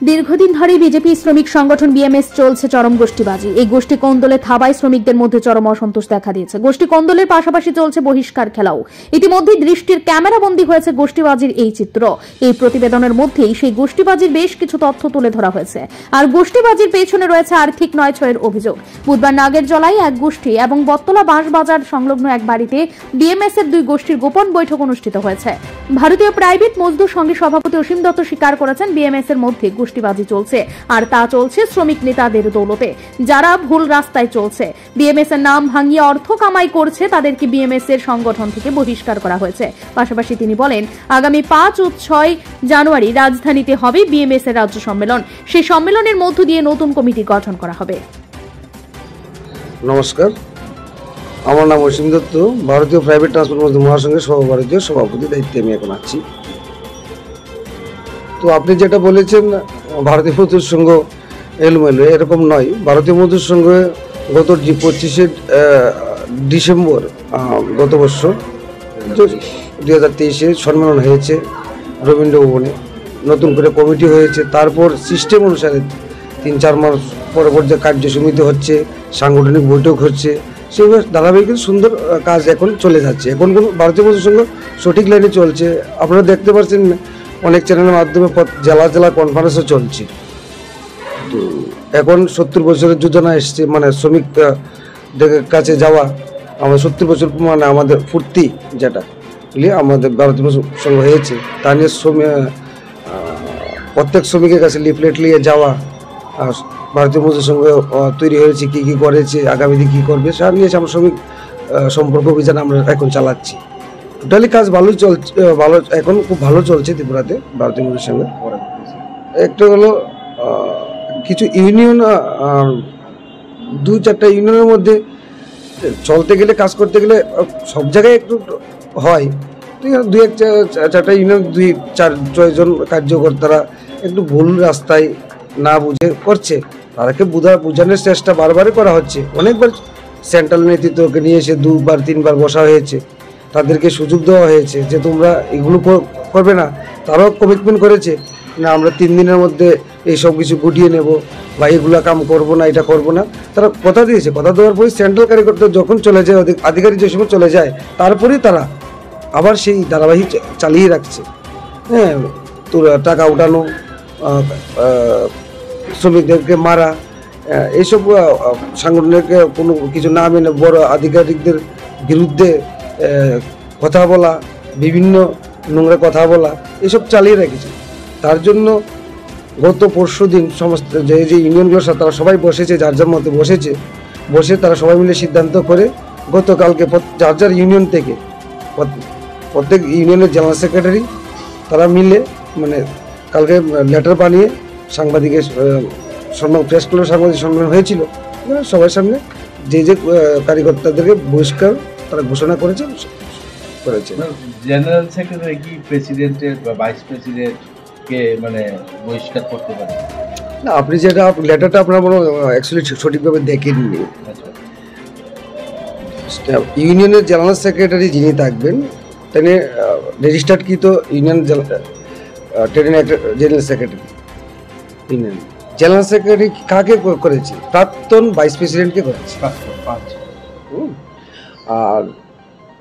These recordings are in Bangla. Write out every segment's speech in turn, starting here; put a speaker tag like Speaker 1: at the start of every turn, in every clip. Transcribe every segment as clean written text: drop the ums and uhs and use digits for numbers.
Speaker 1: দীর্ঘদিন ধরে বিজেপি শ্রমিক সংগঠন বিএমএস চলছে চরম গোষ্ঠীবাজি। এই গোষ্ঠী কোন্দলে থাবায় শ্রমিকদের মধ্যে চরম অসন্তোষ দেখা দিয়েছে। গোষ্ঠী কোন্দলের পাশাপাশি চলছে বহিষ্কার খেলাও। ইতিমধ্যেই দৃষ্টির ক্যামেরাবন্দী হয়েছে গোষ্ঠীবাজির এই চিত্র। এই প্রতিবেদনের মধ্যেই সেই গোষ্ঠীবাজির বেশ কিছু তথ্য তুলে ধরা হয়েছে। আর গোষ্ঠীবাজির পেছনে রয়েছে আর্থিক নয়ছয়ের অভিযোগ। বুধবার নাগের জলায় এক গোষ্ঠী এবং বত্তলা বাঁশবাজার সংলগ্ন এক বাড়িতে বিএমএস এর দুই গোষ্ঠীর গোপন বৈঠক অনুষ্ঠিত হয়েছে। ভারতীয় প্রাইভেট মজদুর সংঘের সভাপতি অসীম দত্ত স্বীকার করেছেন, বিএমএস এর মধ্যে গোষ্ঠীবাজি চলছে, আর তা চলছে শ্রমিক নেতাদের দৌলতে, যারা ভুল রাস্তায় চলছে। বিএমএস এর নাম ভাঙিয়ে অর্থ কামাই করছে, তাদেরকে বিএমএস এর সংগঠন থেকে বহিষ্কার করা হয়েছে। পাশাপাশি তিনি বলেন, আগামী 5 ও 6 জানুয়ারি রাজধানীতে হবে বিএমএস এর রাজ্য সম্মেলন। সেই সম্মেলনের মধ্য দিয়ে নতুন কমিটি গঠন করা হবে।
Speaker 2: নমস্কার, আমার নাম অসীম দত্ত। ভারতীয় প্রাইভেট ট্রান্সপোর্ট মজদুর মহাসংঘের সর্বভারতীয় সভাপতি দায়িত্বে আমি এখন আছি। তো আপনি যেটা বলেছেন ভারতীয় মজদুর সংঘ এলোমেলো, এরকম নয়। ভারতীয় মজদুর সংঘ গত 25শে ডিসেম্বর গত বছর 2023-এ সম্মেলন হয়েছে রবীন্দ্র ভবনে। নতুন করে কমিটি হয়েছে, তারপর সিস্টেম অনুসারে 3-4 মাস পরে যে কার্যসমিতি হচ্ছে, সাংগঠনিক বৈঠক হচ্ছে, সেগুলো ধারাবাহিক সুন্দর কাজ এখন চলে যাচ্ছে। এখন কোনো ভারতীয় মজদুর সংঘ সঠিক লাইনে চলছে। আপনারা দেখতে পাচ্ছেন অনেক চ্যানেলের মাধ্যমে জেলা জেলা কনফারেন্সও চলছে। তো এখন 70 বছরের যোজনা এসছে, মানে শ্রমিকদের কাছে যাওয়া। আমার 70 বছর মানে আমাদের ফুর্তি, যেটা আমাদের ভারতীয় মজদুর সংঘ হয়েছে, তা নিয়ে প্রত্যেক শ্রমিকের কাছে লিফলেট নিয়ে যাওয়া। আর ভারতীয় মজদুর সংঘ তৈরি হয়েছে, কী কী করেছে, আগামী দিন কী করবে, সব নিয়ে আমরা শ্রমিক সম্পর্ক অভিযান আমরা এখন চালাচ্ছি। টোটালি কাজ ভালোই চলছে, এখন খুব ভালো চলছে ত্রিপুরাতে ভারতীয় মজদুর সংঘ। একটা হলো কিছু ইউনিয়ন, 2-4টা ইউনিয়নের মধ্যে চলতে গেলে, কাজ করতে গেলে সব জায়গায় একটু হয়। 2-4টা ইউনিয়ন 2-4 জন কার্যকর্তারা একটু ভুল রাস্তায় না বুঝে করছে। তাদেরকে বোঝানোর চেষ্টা বারবারই করা হচ্ছে। অনেকবার সেন্ট্রাল নেতৃত্বকে নিয়ে এসে 2-3বার বসা হয়েছে, তাদেরকে সুযোগ দেওয়া হয়েছে যে তোমরা এগুলো করবে না। তারাও কমিটমেন্ট করেছে না, আমরা 3 দিনের মধ্যে এই সব কিছু গুটিয়ে নেব বা এগুলো কাম করবো না, এটা করবো না। তারা কথা দিয়েছে। কথা দেওয়ার পরে সেন্ট্রাল কার্যকর্তা যখন চলে যায়, আধিকারিক যে সময় চলে যায়, তারপরেই তারা আবার সেই ধারাবাহিক চালিয়ে রাখছে। হ্যাঁ, তো টাকা উঠানো, শ্রমিকদেরকে মারা, এইসব সাংগঠনিক কোনো কিছু না মেনে বড় আধিকারিকদের বিরুদ্ধে কথা বলা, বিভিন্ন নোংরা কথা বলা, এসব চালিয়ে রেখেছে। তার জন্য গত পরশুদিন সমস্ত যে ইউনিয়নগুলোর সাথে তারা সবাই বসেছে, যার যার মধ্যে বসে তারা সবাই মিলে সিদ্ধান্ত করে গতকালকে যার যার ইউনিয়ন থেকে প্রত্যেক ইউনিয়নের জেনারেল সেক্রেটারি তারা মিলে, মানে কালকে লেটার বানিয়ে সাংবাদিকের প্রেস ক্লাবের সাংবাদিক সম্মেলন হয়েছিল, সবার সামনে যে কার্যকর্তাদেরকে বহিষ্কার তারা ঘোষণা করেছে।
Speaker 3: জেনারেল সেক্রেটারি কি প্রেসিডেন্টের বা ভাইস প্রেসিডেন্টকে মানে বহিষ্কার করতে পারে
Speaker 2: না? আপনি যেটা লেটারটা আপনার অ্যাকচুয়ালি সঠিকভাবে দেখেননি। ইউনিয়নের জেনারেল সেক্রেটারি যিনি থাকবেন, তিনি রেজিস্টার্ড কৃত union general secretary. Union general secretary কাকে করেছে? প্রাক্তন ভাইস প্রেসিডেন্টকে করেছে। আর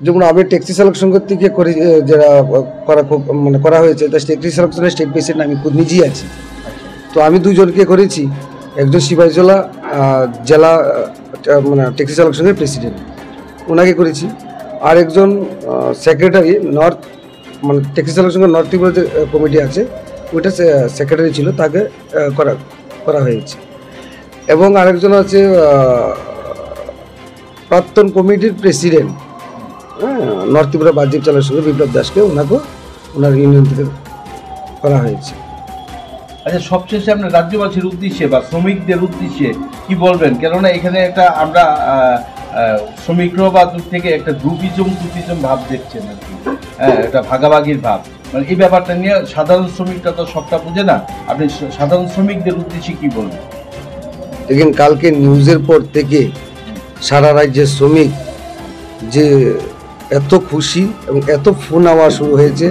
Speaker 2: যেমন আমি ট্যাক্সি চালক সংঘ থেকে করে যারা করা হয়েছে, তা ট্যাক্সি চালক সংঘের স্টেট প্রেসিডেন্ট আমি খুব নিজেই আছি। তো আমি 2 জনকে করেছি, একজন সিপাহীজলা জেলা ট্যাক্সি চালক সংঘের প্রেসিডেন্ট, ওনাকে করেছি। আর একজন সেক্রেটারি নর্থ, ট্যাক্সি চালক সংঘের নর্থ ত্রিপুরা যে কমিটি আছে, ওইটা সেক্রেটারি ছিল, তাকে করা হয়েছে। এবং আরেকজন আছে প্রাক্তন কমিটির প্রেসিডেন্ট, নর্থ ত্রিপুরা বাহ্যিক চালক সংঘ বিপ্লব দাসকে, ওনার ইউনিয়ন থেকে করা হয়েছে।
Speaker 3: আচ্ছা, সবশেষে আপনার রাজ্যবাসীর উদ্দেশ্যে বা শ্রমিকদের উদ্দেশ্যে কি বলবেন? কেননা এখানে একটা আমরা শ্রমিকরা বা দূর থেকে একটা গ্রুপিজম ভাব দেখছেন আর কি, একটা ভাগাভাগির ভাব, মানে এই ব্যাপারটা নিয়ে সাধারণ শ্রমিকরা তো সবটা বোঝে না। আপনি সাধারণ শ্রমিকদের উদ্দেশ্যে কি বলবেন?
Speaker 2: দেখেন, কালকে নিউজের পর থেকে সারা রাজ্যের শ্রমিক যে এত খুশি এবং এত ফোন আওয়া শুরু হয়েছে,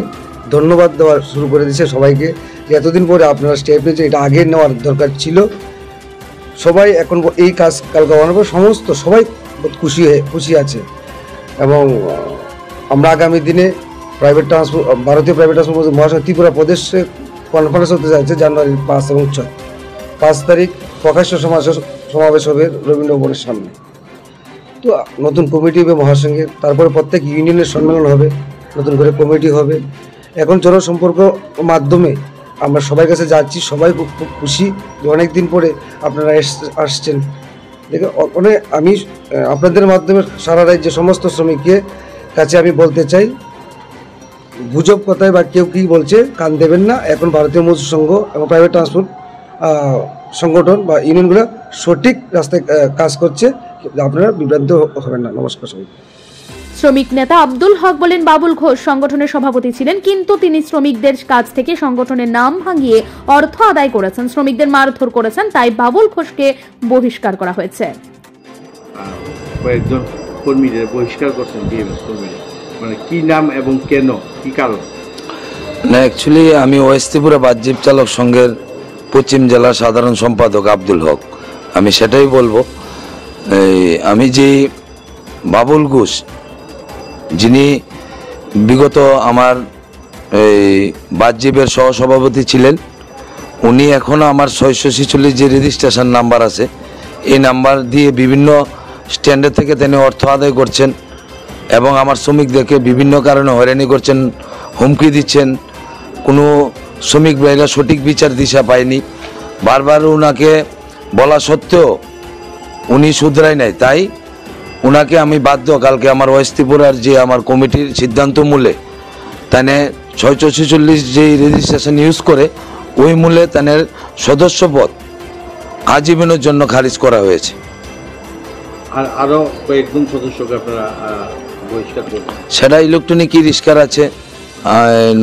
Speaker 2: ধন্যবাদ দেওয়া শুরু করে দিয়েছে সবাইকে, যে এতদিন পরে আপনারা স্টেপ নিয়েছে, এটা আগে নেওয়ার দরকার ছিল। সবাই এখন এই কাজ কাল করানোর পর সমস্ত সবাই খুশি আছে। এবং আমরা আগামী দিনে প্রাইভেট ট্রান্সপোর্ট, ভারতীয় প্রাইভেট ট্রান্সপোর্ট মহাসংঘ ত্রিপুরা প্রদেশে কনফারেন্স হতে যাচ্ছে জানুয়ারির 5 এবং 6। 5 তারিখ প্রকাশ্য সমাবেশ হবে রবীন্দ্র ভবনের সামনে। তো নতুন কমিটি হবে মহাসংঘের, তারপরে প্রত্যেক ইউনিয়নের সম্মেলন হবে, নতুন করে কমিটি হবে। এখন জনসম্পর্ক মাধ্যমে আমরা সবার কাছে যাচ্ছি, সবাই খুব খুশি যে অনেক দিন পরে আপনারা আসছেন। দেখে অনেক আমি আপনাদের মাধ্যমে সারা রাজ্যে সমস্ত শ্রমিককে কাছে আমি বলতে চাই, গুজব কথায় বা কেউ কী বলছে কান দেবেন না। এখন ভারতীয় মজদুর সংঘ এবং প্রাইভেট ট্রান্সপোর্ট সংগঠন বা ইউনিয়নগুলো সঠিক রাস্তায় কাজ করছে, আপনারা বিভ্রান্ত হবেন না। নমস্কার সবাই।
Speaker 1: শ্রমিক নেতা আব্দুল হক বলেন, বাবুল ঘোষ সংগঠনের সভাপতি ছিলেন, কিন্তু তিনি শ্রমিকদের কাছ থেকে সংগঠনের নাম ভাঙিয়ে অর্থ আদায় করেছেন, শ্রমিকদের মারধর করেছেন, তাই বাবুল ঘোষকে বহিষ্কার করা হয়েছে।
Speaker 3: কয়েকজন কর্মীদের বহিষ্কার করছেন বিএমএস কর্মীরা, মানে কি নাম এবং কেন, কি কারণ?
Speaker 4: না, অ্যাকচুয়ালি আমি ওয়েস্ট ত্রিপুরা বাসজীব চালক সংঘের পশ্চিম জেলা সাধারণ সম্পাদক আব্দুল হক। আমি সেটাই বলবো, আমি যে বাবুল ঘোষ যিনি বিগত আমার বাসজীবের সহসভাপতি ছিলেন, উনি এখনও আমার 646 যে রেজিস্ট্রেশন নাম্বার আছে এই নাম্বার দিয়ে বিভিন্ন স্ট্যান্ডে থেকে তিনি অর্থ আদায় করছেন এবং আমার শ্রমিকদেরকে বিভিন্ন কারণে হয়রানি করছেন, হুমকি দিচ্ছেন। কোনো শ্রমিক ভাইরা সঠিক বিচার দিশা পায়নি, বারবার ওনাকে বলা সত্ত্বেও উনি শুধরায় নাই। তাই ওনাকে আমি বাধ্য, কালকে আমার ওয়েস্ট ত্রিপুরার যে আমার কমিটির সিদ্ধান্ত মূলে তানে 646 যে রেজিস্ট্রেশন ইউজ করে ওই মূলে তাদের সদস্যপদ আজীবনের জন্য খারিজ করা হয়েছে।
Speaker 3: আর আরো কয়েকজন সদস্যকে আপনারা বহিষ্কার করবেন?
Speaker 4: সেটা ইলেকট্রনিক ই রিস্কার আছে,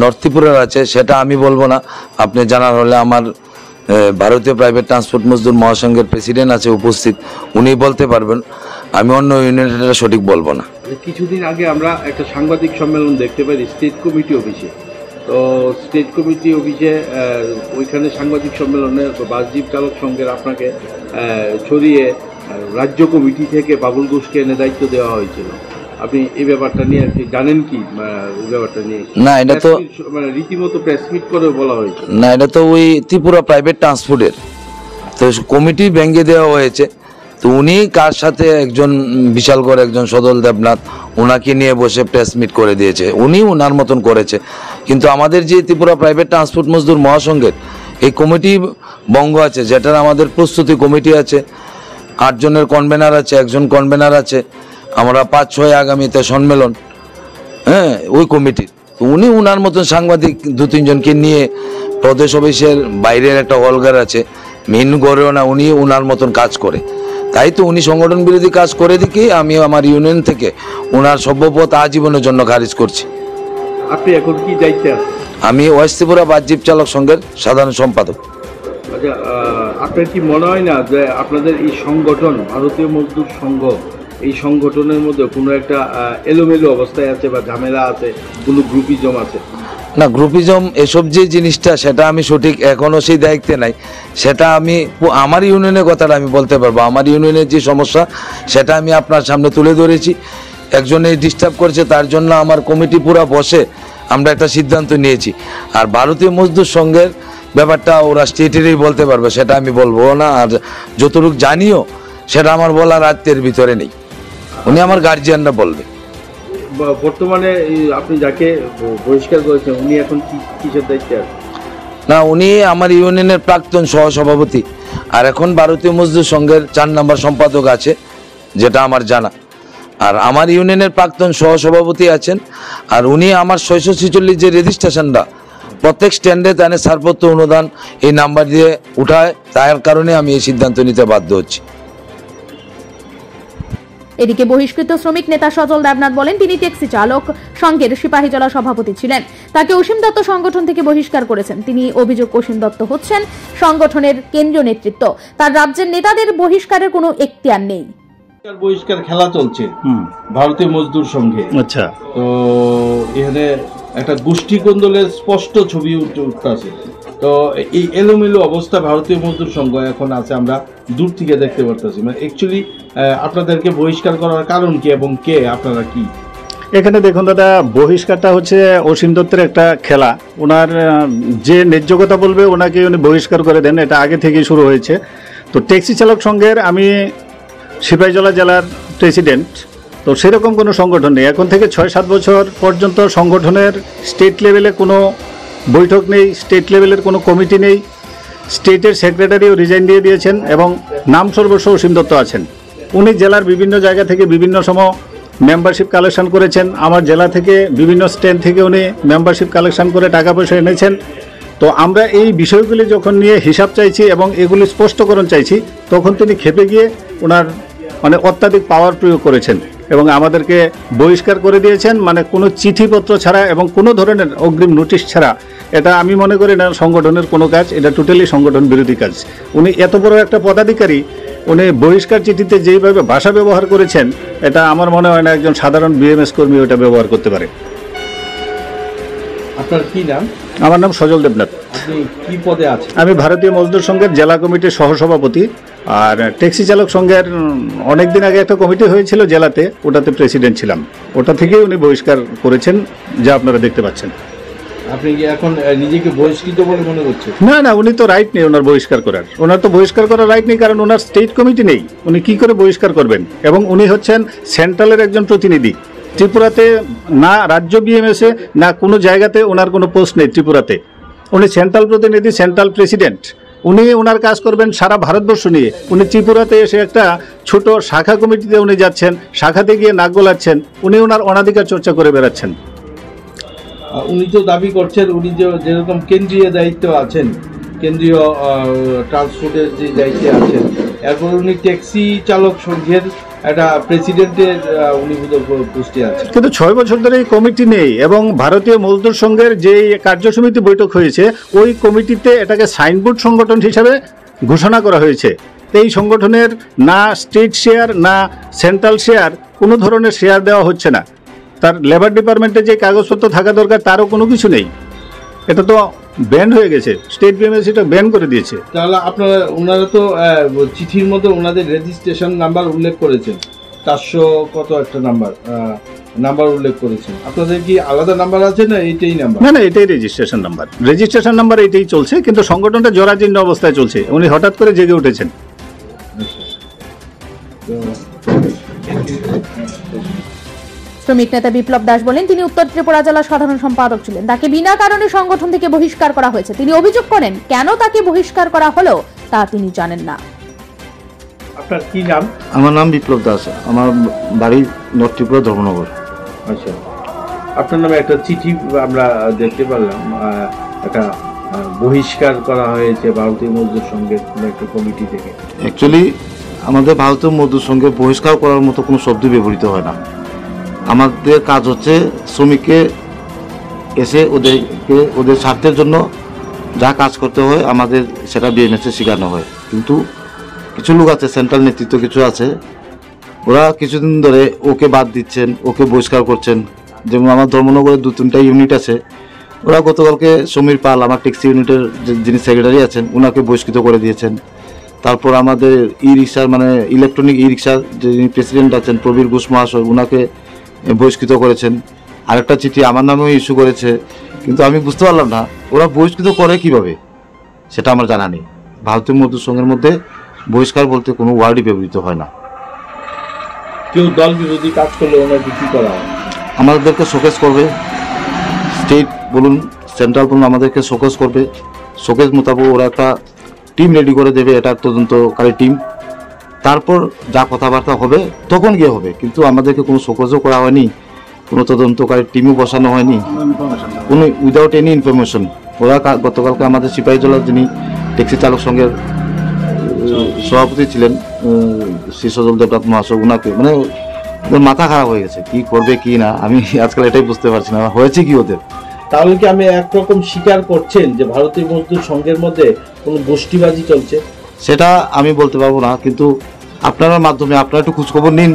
Speaker 4: নর্থ ত্রিপুরার আছে, সেটা আমি বলবো না। আপনি জানার হলে আমার ভারতীয় প্রাইভেট ট্রান্সপোর্ট মজদুর মহাসংঘের প্রেসিডেন্ট আছে উপস্থিত, উনি বলতে পারবেন। আমি অন্য ইউনিয়নটা সঠিক বলবো না।
Speaker 3: কিছুদিন আগে আমরা একটা সাংবাদিক সম্মেলন দেখতে পাই স্টেট কমিটি অফিসে। তো স্টেট কমিটি অফিসে ওইখানে সাংবাদিক সম্মেলনে বাসজীব চালক সংঘের আপনাকে ছড়িয়ে রাজ্য কমিটি থেকে বাবুল ঘোষকে এনে দায়িত্ব দেওয়া হয়েছিল। আপনি এই ব্যাপারটা নিয়ে কি জানেন? কি এই ব্যাপারটা নিয়ে?
Speaker 4: না, এটা তো
Speaker 3: মানে রীতিমতো প্রেস মিট করে বলা হয়েছে।
Speaker 4: না, এটা তো ওই ত্রিপুরা প্রাইভেট ট্রান্সপোর্টের তো কমিটি ভেঙে দেওয়া হয়েছে। তো উনি কার সাথে একজন বিশাল করে একজন সদল দেবনাথ ওনাকে নিয়ে বসে প্রেস মিট করে দিয়েছে, উনি ওনার মতন করেছে। কিন্তু আমাদের যে ত্রিপুরা প্রাইভেট ট্রান্সপোর্ট মজদুর মহাসংঘের এই কমিটি বঙ্গ আছে, যেটার আমাদের প্রস্তুতি কমিটি আছে, 8 জনের কনভেনার আছে, 1 জন কনভেনার আছে, আমরা 5-6 আগামীতে সম্মেলন, হ্যাঁ, ওই কমিটির। তো উনি ওনার মতন সাংবাদিক 2-3 জনকে নিয়ে প্রদেশ অফিসের বাইরের একটা হলঘর আছে, মেন গড়েও না, উনি ওনার মতন কাজ করে। তাই তো উনি সংগঠন বিরোধী কাজ করে দিকে আমি আমার ইউনিয়ন থেকে ওনার সভ্যপদ আজীবনের জন্য খারিজ করছি।
Speaker 3: আপনি এখন কি দায়িত্বে আছেন?
Speaker 4: আমি ওয়েস্ট ত্রিপুরা বাসজীব চালক সংঘের সাধারণ সম্পাদক।
Speaker 3: আচ্ছা, আপনার কি মনে হয় না যে আপনাদের এই সংগঠন ভারতীয় মজদুর সংঘ, এই সংগঠনের মধ্যে কোনো একটা এলোমেলো অবস্থায় আছে বা ঝামেলা আছে, কোনো গ্রুপিজম আছে?
Speaker 4: না, গ্রুপিজম এসব যে জিনিসটা সেটা আমি সঠিক এখনও সেই দায়িত্বে নাই। সেটা আমি আমার ইউনিয়নের কথাটা আমি বলতে পারবো। আমার ইউনিয়নের যে সমস্যা সেটা আমি আপনার সামনে তুলে ধরেছি। একজনে ডিস্টার্ব করেছে, তার জন্য আমার কমিটি পুরো বসে আমরা একটা সিদ্ধান্ত নিয়েছি। আর ভারতীয় মজদুর সংঘের ব্যাপারটা ওরা স্টেটেরই বলতে পারবে, সেটা আমি বলবো না। আর যতটুকু জানিও সেটা আমার বলার আত্মের ভিতরে নেই, উনি আমার গার্জিয়ানরা বলবে।
Speaker 3: বর্তমানে আপনি যাকে বহিষ্কার করেছেন উনি এখন কিসের দায়িত্বে আছেন?
Speaker 4: না, উনি আমার ইউনিয়নের প্রাক্তন সহসভাপতি, আর এখন ভারতীয় মজদুর সংঘের 4 নম্বর সম্পাদক আছে, যেটা আমার জানা। আর আমার ইউনিয়নের প্রাক্তন সহসভাপতি আছেন, আর উনি আমার 646 যে রেজিস্ট্রেশনটা প্রত্যেক স্ট্যান্ডে তানে ছাড়পত্র অনুদান এই নাম্বার দিয়ে উঠায়, তার কারণে আমি এই সিদ্ধান্ত নিতে বাধ্য হচ্ছি।
Speaker 1: এদিকে বহিষ্কৃত শ্রমিক নেতা সজল দেবনাথ বলেন, তিনি ট্যাক্সি চালক সংঘের সিপাহীজলা সভাপতি ছিলেন, তাকে অসীম দত্ত সংগঠন থেকে বহিষ্কার করেছেন। তিনি অভিযোগ, অসীম দত্ত হচ্ছেন সংগঠনের কেন্দ্রীয় নেতৃত্ব, তার রাজ্যের নেতাদের বহিষ্কারের কোনো এখতিয়ার নেই।
Speaker 3: বহিষ্কার খেলা চলছে ভারতীয় মজদুর সংঘে।
Speaker 5: আচ্ছা,
Speaker 3: তো এখানে একটা গোষ্ঠী কোন্দলের স্পষ্ট ছবি উঠতে আছে। তো এই এলোমেলো অবস্থা ভারতীয় মজদুর সংঘ এখন আছে, আমরা দূর থেকে দেখতে পারতেছি। মানে অ্যাকচুয়ালি আপনাদেরকে বহিষ্কার করার কারণ কি এবং কে আপনারা কি?
Speaker 5: এখানে দেখুন দাদা, বহিষ্কারটা হচ্ছে অসীম দত্তের একটা খেলা। ওনার যে ন্যায্যতা বলবে ওনাকে উনি বহিষ্কার করে দেন, এটা আগে থেকেই শুরু হয়েছে। তো ট্যাক্সি চালক সংঘের আমি সিপাহীজলা জেলার প্রেসিডেন্ট, তো সেরকম কোনো সংগঠন নেই। এখন থেকে 6-7 বছর পর্যন্ত সংগঠনের স্টেট লেভেলে কোনো বৈঠক নেই, স্টেট লেভেলের কোনো কমিটি নেই। স্টেটের সেক্রেটারিও রিজাইন দিয়ে দিয়েছেন এবং নাম সর্বস্ব অসীম দত্ত আছেন। উনি জেলার বিভিন্ন জায়গা থেকে বিভিন্ন সময় মেম্বারশিপ কালেকশন করেছেন। আমার জেলা থেকে বিভিন্ন স্ট্যান্ড থেকে উনি মেম্বারশিপ কালেকশন করে টাকা পয়সা এনেছেন। তো আমরা এই বিষয়গুলি যখন নিয়ে হিসাব চাইছি এবং এগুলি স্পষ্টকরণ চাইছি, তখন তিনি খেপে গিয়ে ওনার মানে অত্যাধিক পাওয়ার প্রয়োগ করেছেন এবং আমাদেরকে বহিষ্কার করে দিয়েছেন, মানে কোনো চিঠিপত্র ছাড়া এবং কোনো ধরনের অগ্রিম নোটিশ ছাড়া। এটা আমি মনে করি না সংগঠনের কোনো কাজ, এটা টোটালি সংগঠন বিরোধী কাজ। উনি এত বড় একটা পদাধিকারী, উনি বহিষ্কার চিঠিতে যেইভাবে ভাষা ব্যবহার করেছেন, এটা আমার মনে হয় না একজন সাধারণ বিএমএস কর্মী ওটা ব্যবহার করতে পারে।
Speaker 3: আপনার কি নাম?
Speaker 5: আমার নাম সজল দেবনাথ।
Speaker 3: আপনি কি পদে আছেন?
Speaker 5: আমি ভারতীয় মজদুর সংঘের জেলা কমিটির সহসভাপতি। আর ট্যাক্সি চালক সংঘের অনেক দিন আগে একটা কমিটি হয়েছিল জেলাতে, ওটাতে প্রেসিডেন্ট ছিলাম। ওটা থেকেই উনি বহিষ্কার করেছেন, যা আপনারা দেখতে পাচ্ছেন।
Speaker 3: আপনি কি এখন নিজেকে বহিষ্কৃত বলে মনে করছেন?
Speaker 5: না না, উনি তো রাইট নেই ওনার বহিষ্কার করার। ওনার তো বহিষ্কার করার রাইট নেই, কারণ ওনার স্টেট কমিটি নেই। উনি কি করে বহিষ্কার করবেন? এবং উনি হচ্ছেন সেন্ট্রালের একজন প্রতিনিধি। ত্রিপুরাতে না রাজ্য বিএমএসে না কোনো জায়গাতে ওনার কোনো পোস্ট নেই ত্রিপুরাতে। উনি সেন্ট্রাল প্রতিনিধি, সেন্ট্রাল প্রেসিডেন্ট। উনি ওনার কাজ করবেন সারা ভারতবর্ষ নিয়ে। উনি ত্রিপুরাতে এসে একটা ছোট শাখা কমিটিতে উনি যাচ্ছেন, শাখাতে গিয়ে নাক গলাচ্ছেন, উনি ওনার অনাধিকার চর্চা করে বেড়াচ্ছেন।
Speaker 3: উনি তো দাবি করছেন উনি যেরকম কেন্দ্রীয় দায়িত্ব আছেন, কেন্দ্রীয় ট্রান্সপোর্টের যে দায়িত্বে আছেন, এরপর উনি ট্যাক্সি চালক সংঘের একটা প্রেসিডেন্টের উনি পোস্টে আছেন।
Speaker 5: কিন্তু 6 বছর ধরে এই কমিটি নেই এবং ভারতীয় মজদুর সংঘের যে কার্যসমিতি বৈঠক হয়েছে, ওই কমিটিতে এটাকে সাইনবোর্ড সংগঠন হিসাবে ঘোষণা করা হয়েছে। এই সংগঠনের না স্টেট শেয়ার না সেন্ট্রাল শেয়ার, কোনো ধরনের শেয়ার দেওয়া হচ্ছে না। তার লেবার ডিপার্টমেন্টে যে কাগজপত্র থাকা দরকার তারও কোনো কিছু নেই। এটা তো ব্যান্ড হয়ে গেছে, স্টেট বিএমএস এটা ব্যান করে দিয়েছে।
Speaker 3: তাহলে ওনারা তো চিঠির মধ্যে ওনাদের রেজিস্ট্রেশন নাম্বার উল্লেখ করেছেন, 400 কত একটা নাম্বার উল্লেখ করেছেন। আপনাদের কি আলাদা নাম্বার আছে না এইটাই নাম্বার?
Speaker 5: না না, এটাই রেজিস্ট্রেশন নাম্বার এটাই চলছে, কিন্তু সংগঠনটা জরাজীর্ণ অবস্থায় চলছে। উনি হঠাৎ করে জেগে উঠেছেন।
Speaker 1: শ্রমিক নেতা বিপ্লব দাস বলেন, তিনি উত্তর ত্রিপুরা জেলার সাধারণ সম্পাদক ছিলেন। তাকে বিনা কারণে সংগঠন থেকে বহিষ্কার করা হয়েছে। তিনি অভিযোগ করেন, কেন তাকে বহিষ্কার করা হলো তা তিনি জানেন না।
Speaker 3: আপনার কি নাম?
Speaker 6: আমার নাম বিপ্লব দাস, আমার বাড়ি নর্থ ত্রিপুরা ধর্মনগর।
Speaker 3: আচ্ছা, আপনার নামে একটা চিঠি আমরা দেখতে পারলাম, একটা বহিষ্কার করা হয়েছে ভারতীয় মজদুর সংঘের একটা কমিটি থেকে।
Speaker 6: অ্যাকচুয়ালি আমাদের ভারতীয় মজদুর সংঘে বহিষ্কার করার মতো কোনো শব্দ ব্যবহৃত হয় না। আমাদের কাজ হচ্ছে শ্রমিককে এসে ওদের স্বার্থের জন্য যা কাজ করতে হয় আমাদের সেটা বিএমএসে শেখানো হয়। কিন্তু কিছু লোক আছে, সেন্ট্রাল নেতৃত্ব কিছু আছে, ওরা কিছুদিন ধরে ওকে বাদ দিচ্ছেন, ওকে বহিষ্কার করছেন। যেমন আমার ধর্মনগরে 2-3টা ইউনিট আছে, ওরা গতকালকে সমীর পাল, আমার ট্যাক্সি ইউনিটের যিনি সেক্রেটারি আছেন, ওনাকে বহিষ্কৃত করে দিয়েছেন। তারপর আমাদের ই রিক্সার মানে ইলেকট্রনিক ই রিক্সার যিনি প্রেসিডেন্ট আছেন প্রবীর ঘোষ মহাশয়, ওনাকে বহিষ্কৃত করেছেন। আরেকটা চিঠি আমার নামেও ইস্যু করেছে, কিন্তু আমি বুঝতে পারলাম না ওরা বহিষ্কৃত করে কিভাবে, সেটা আমার জানা নেই। ভারতীয় মজদুর সংঘের মধ্যে বহিষ্কার বলতে কোনো ওয়ার্ডই ব্যবহৃত হয় না।
Speaker 3: কেউ দল বিরোধী কাজ করলে ওনাকে কি করা হয়?
Speaker 6: আমাদেরকে শোকেস করবে, স্টেট বলুন সেন্ট্রাল বলুন, আমাদেরকে শোকেস করবে। শোকেস মোতাবেক ওরা একটা টিম রেডি করে দেবে, এটা তদন্তকারী টিম। তারপর যা কথাবার্তা হবে তখন গিয়ে হবে, কিন্তু আমাদেরকে কোনো শোকেসও করা হয়নি, কোনো তদন্তকারী টিমও বসানো হয়নি, কোনো উইদাউট এনি ইনফরমেশন। ওরা গতকালকে আমাদের সিপাহীজলার যিনি ট্যাক্সি চালক সংঘের সভাপতি ছিলেন শ্রী সজল দেবনাথ মহাশয়, ওনাকে মানে মাথা খারাপ হয়ে গেছে, কি করবে কি না আমি আজকাল এটাই বুঝতে পারছি না হয়েছে কি ওদের।
Speaker 3: তাহলে কি আমি একরকম স্বীকার করছেন যে ভারতীয় মজদুর সংঘের মধ্যে কোনো গোষ্ঠীবাজি চলছে?
Speaker 6: সেটা আমি বলতে পারবো না, কিন্তু আপনার মাধ্যমে আপনারা একটু খোঁজখবর নিন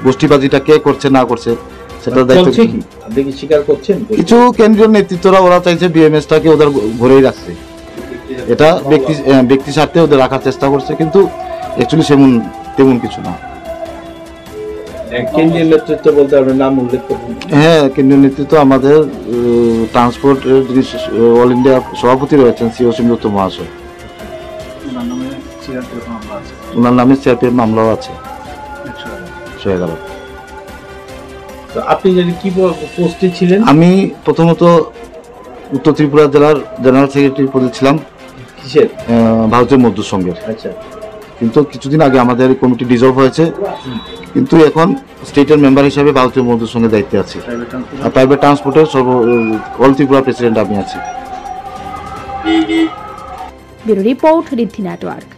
Speaker 6: গোষ্ঠীবাজিটা কে করছে না করছে। সেটা দায়িত্ব
Speaker 3: চলছে কি আপনি কি স্বীকার করছেন?
Speaker 6: কিছু কেন্দ্রীয় নেতৃত্বরা ওরা চাইছে বিএমএসটাকে ওদের ঘরেই রাখছে, এটা ব্যক্তি স্বার্থে ওদের রাখার চেষ্টা করছে, কিন্তু অ্যাকচুয়ালি তেমন কিছু না।
Speaker 3: কেন্দ্রীয় নেতৃত্ব বলতে আপনার নাম উল্লেখ করুন।
Speaker 6: হ্যাঁ, কেন্দ্রীয় নেতৃত্ব আমাদের ট্রান্সপোর্ট অল ইন্ডিয়া সভাপতি রয়েছেন সিও সিমদত্ত মহাশয়, ওনার নামে সিআরপিএফ মামলাও আছে 111।
Speaker 3: তো আপনি যদি কি পোস্টে ছিলেন?
Speaker 6: আমি প্রথমত উত্তর ত্রিপুরা জেলার জেনারেল সেক্রেটারি পদে ছিলাম।
Speaker 3: কিসের?
Speaker 6: ভারতীয় মজদুর সংঘের।
Speaker 3: আচ্ছা,
Speaker 6: কিন্তু কিছুদিন আগে আমাদের কমিটি ডিজলভ হয়েছে, কিন্তু এখন স্টেটের মেম্বার হিসেবে ভারতীয় মজদুর সংঘের দায়িত্বে আছি। আর প্রাইভেট ট্রান্সপোর্টের অল ত্রিপুরা প্রেসিডেন্ট আমি আছি।
Speaker 1: ব্যুরো রিপোর্ট ঋদ্ধি নেটওয়ার্ক।